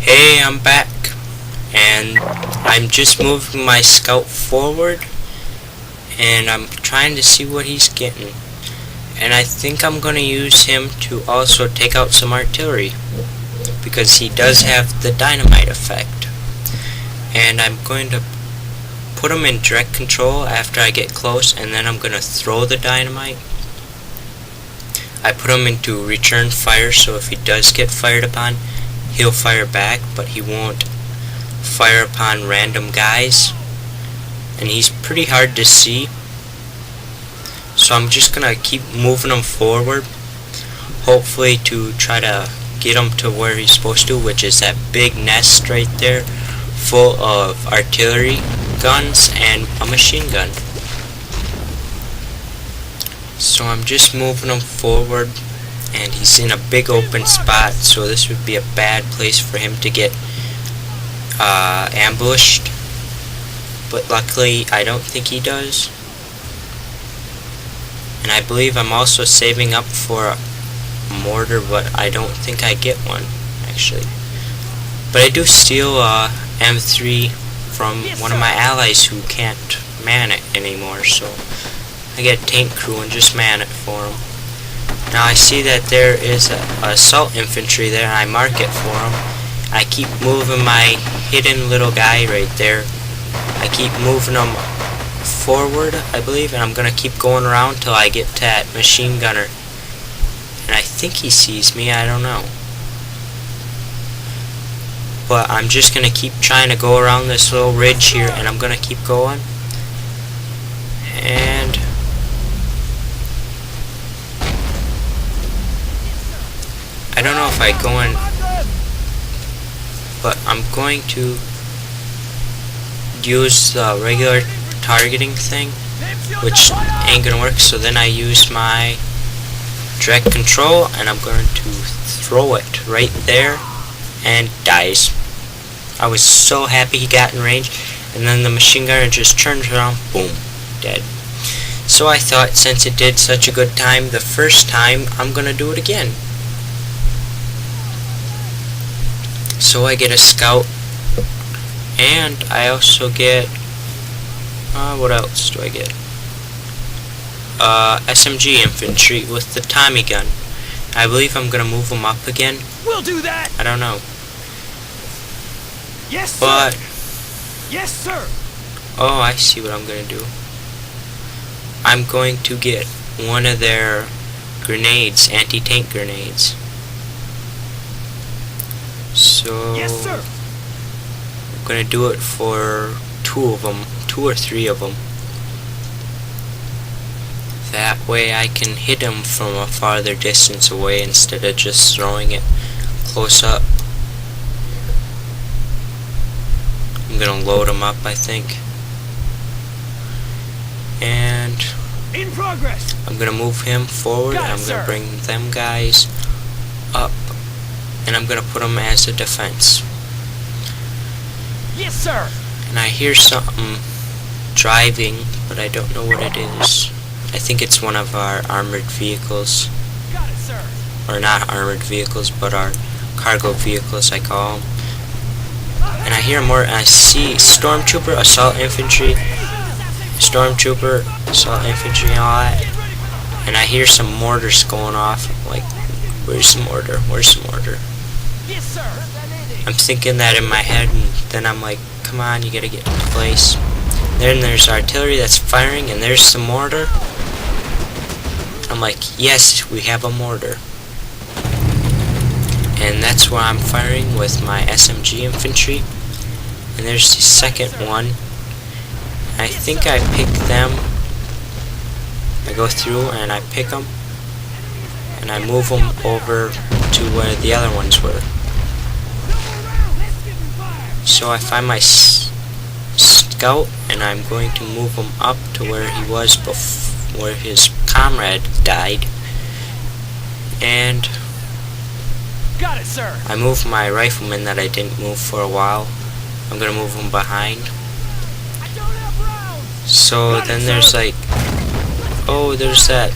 Hey, I'm back, and I'm just moving my scout forward, and I'm trying to see what he's getting. And I think I'm going to use him to also take out some artillery, because he does have the dynamite effect. And I'm going to put him in direct control after I get close, and then I'm going to throw the dynamite. I put him into return fire, so if he does get fired upon, he'll fire back, but he won't fire upon random guys. And he's pretty hard to see, so I'm just gonna keep moving him forward, hopefully to try to get him to where he's supposed to, which is that big nest right there full of artillery guns and a machine gun. So I'm just moving him forward, and he's in a big open spot, so this would be a bad place for him to get ambushed, but luckily I don't think he does. And I believe I'm also saving up for a mortar, but I don't think I get one actually. But I do steal a M3 from one of my allies who can't man it anymore, so I get a tank crew and just man it for him. Now I see that there is a assault infantry there, and I mark it for him. I keep moving my hidden little guy right there. I keep moving him forward, I believe, and I'm going to keep going around till I get to that machine gunner. And I think he sees me, I don't know. But I'm just going to keep trying to go around this little ridge here, and I'm going to keep going. And I don't know if I go in, but I'm going to use the regular targeting thing, which ain't gonna work, so then I use my direct control, and I'm going to throw it right there, and dies. I was so happy he got in range, and then the machine gunner just turns around, boom, dead. So I thought, since it did such a good time the first time, I'm gonna do it again. So I get a scout, and I also get, what else do I get? SMG infantry with the Tommy gun. I believe I'm gonna move them up again. We'll do that. I don't know. Yes, but sir. Yes, sir. Oh, I see what I'm gonna do. I'm going to get one of their grenades, anti-tank grenades. So yes, sir. I'm gonna do it for two or three of them. That way I can hit them from a farther distance away instead of just throwing it close up. I'm gonna load them up, I think. And in progress. I'm gonna move him forward, and I'm gonna bring them guys up, and I'm gonna put them as a defense. Yes, sir. And I hear something driving, but I don't know what it is. I think it's one of our armored vehicles. Got it, sir. Or not armored vehicles, but our cargo vehicles, I call them. And I hear more, and I see stormtrooper, assault infantry, stormtrooper, assault infantry, and all that. And I hear some mortars going off. I'm like, where's the mortar? Where's the mortar? Yes, sir. I'm thinking that in my head, and then I'm like, come on, you gotta get in place. Then there's artillery that's firing, and there's some mortar. I'm like, yes, we have a mortar. And that's where I'm firing with my SMG infantry. And there's the second one. I think I pick them. I go through and I pick them, and I move them over to where the other ones were. So I find my scout, and I'm going to move him up to where he was before, where his comrade died. And got it, sir. I move my rifleman that I didn't move for a while. I'm gonna move him behind. I don't have rounds. So then there's like, oh, there's that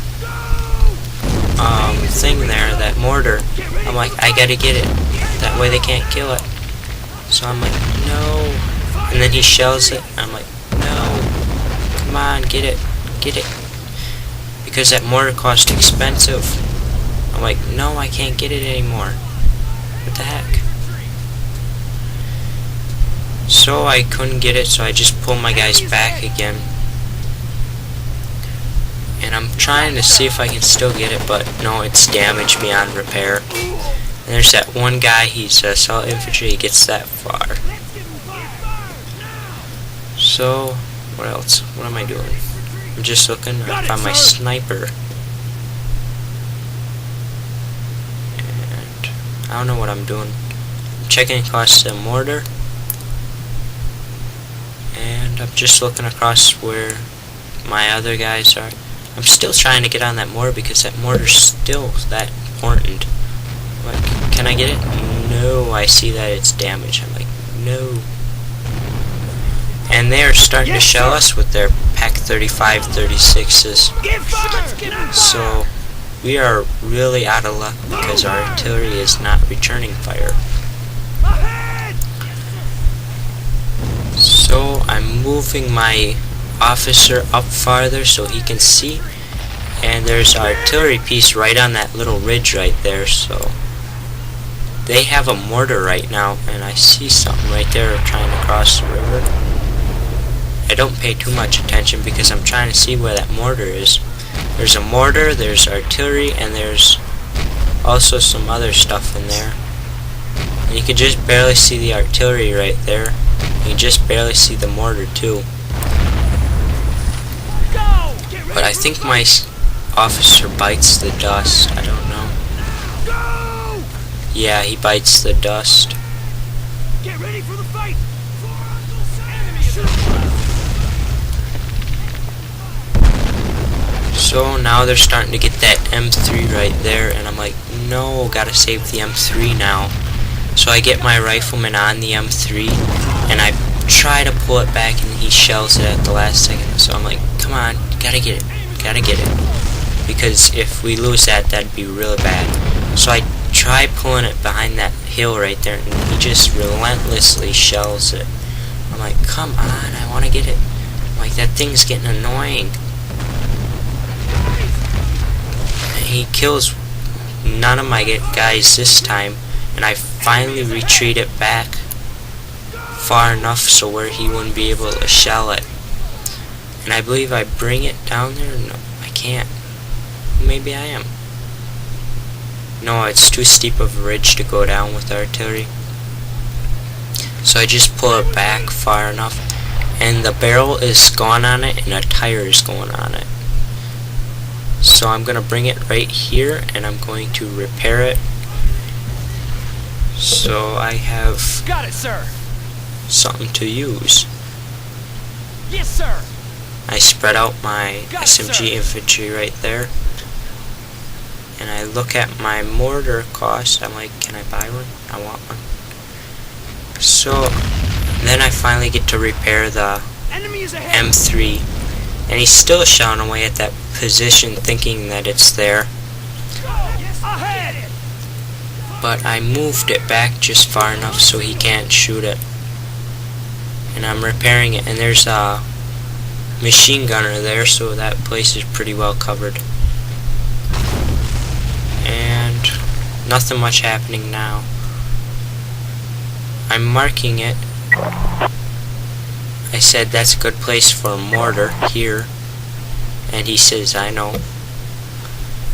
thing there, that mortar. I'm like, I gotta get it. That way they can't kill it. So I'm like, no. And then he shells it. And I'm like, no. Come on, get it. Get it. Because that mortar cost expensive. I'm like, no, I can't get it anymore. What the heck? So I couldn't get it, so I just pulled my guys back again. And I'm trying to see if I can still get it, but no, it's damaged beyond repair. And there's that one guy, he's assault infantry, he gets that far. So, what else? What am I doing? I'm just looking to find my sniper. And I don't know what I'm doing. I'm checking across the mortar. And I'm just looking across where my other guys are. I'm still trying to get on that mortar because that mortar's still that important. Like, can I get it? No, I see that it's damaged. I'm like, no. And they are starting to shell us with their Pack 35 36s. So we are really out of luck because our artillery is not returning fire. So I'm moving my officer up farther so he can see, and there's an artillery piece right on that little ridge right there, so they have a mortar right now, and I see something right there trying to cross the river. I don't pay too much attention because I'm trying to see where that mortar is. There's a mortar, there's artillery, and there's also some other stuff in there. And you can just barely see the artillery right there. You can just barely see the mortar too. But I think my officer bites the dust. I don't know. Yeah, he bites the dust. Get ready for the fight. So now they're starting to get that M3 right there, and I'm like, no, gotta save the M3 now. So I get my rifleman on the M3, and I try to pull it back, and he shells it at the last second. So I'm like, come on, gotta get it. Because if we lose that, that'd be really bad. So I try pulling it behind that hill right there, and he just relentlessly shells it. I'm like, come on, I want to get it. I'm like, that thing's getting annoying. And he kills none of my guys this time, and I finally retreat it back far enough so where he wouldn't be able to shell it. And I believe I bring it down there. No, I can't. Maybe I am. No, it's too steep of a ridge to go down with artillery. So I just pull it back far enough, and the barrel is gone on it, and a tire is going on it. So I'm going to bring it right here, and I'm going to repair it. So I have Got it, sir. something to use. Yes, sir. I spread out my Got it, SMG sir. infantry right there, and I look at my mortar cost. I'm like, can I buy one? I want one. So then I finally get to repair the Enemy is ahead. M3, and he's still shelling away at that position thinking that it's there, Ahead. but I moved it back just far enough so he can't shoot it. And I'm repairing it, and there's a machine gunner there, so that place is pretty well covered. And nothing much happening now. I'm marking it. I said that's a good place for a mortar here, and he says I know.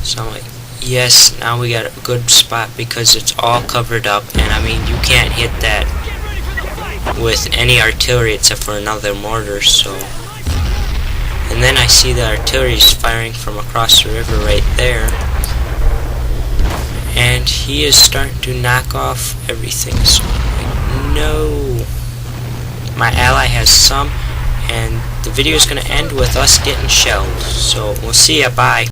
So I'm like, yes, now we got a good spot because it's all covered up, and I mean you can't hit that with any artillery except for another mortar. So, and then I see the artillery is firing from across the river right there, and he is starting to knock off everything. So I'm like, no. My ally has some, and the video is going to end with us getting shelled. So we'll see ya. Bye.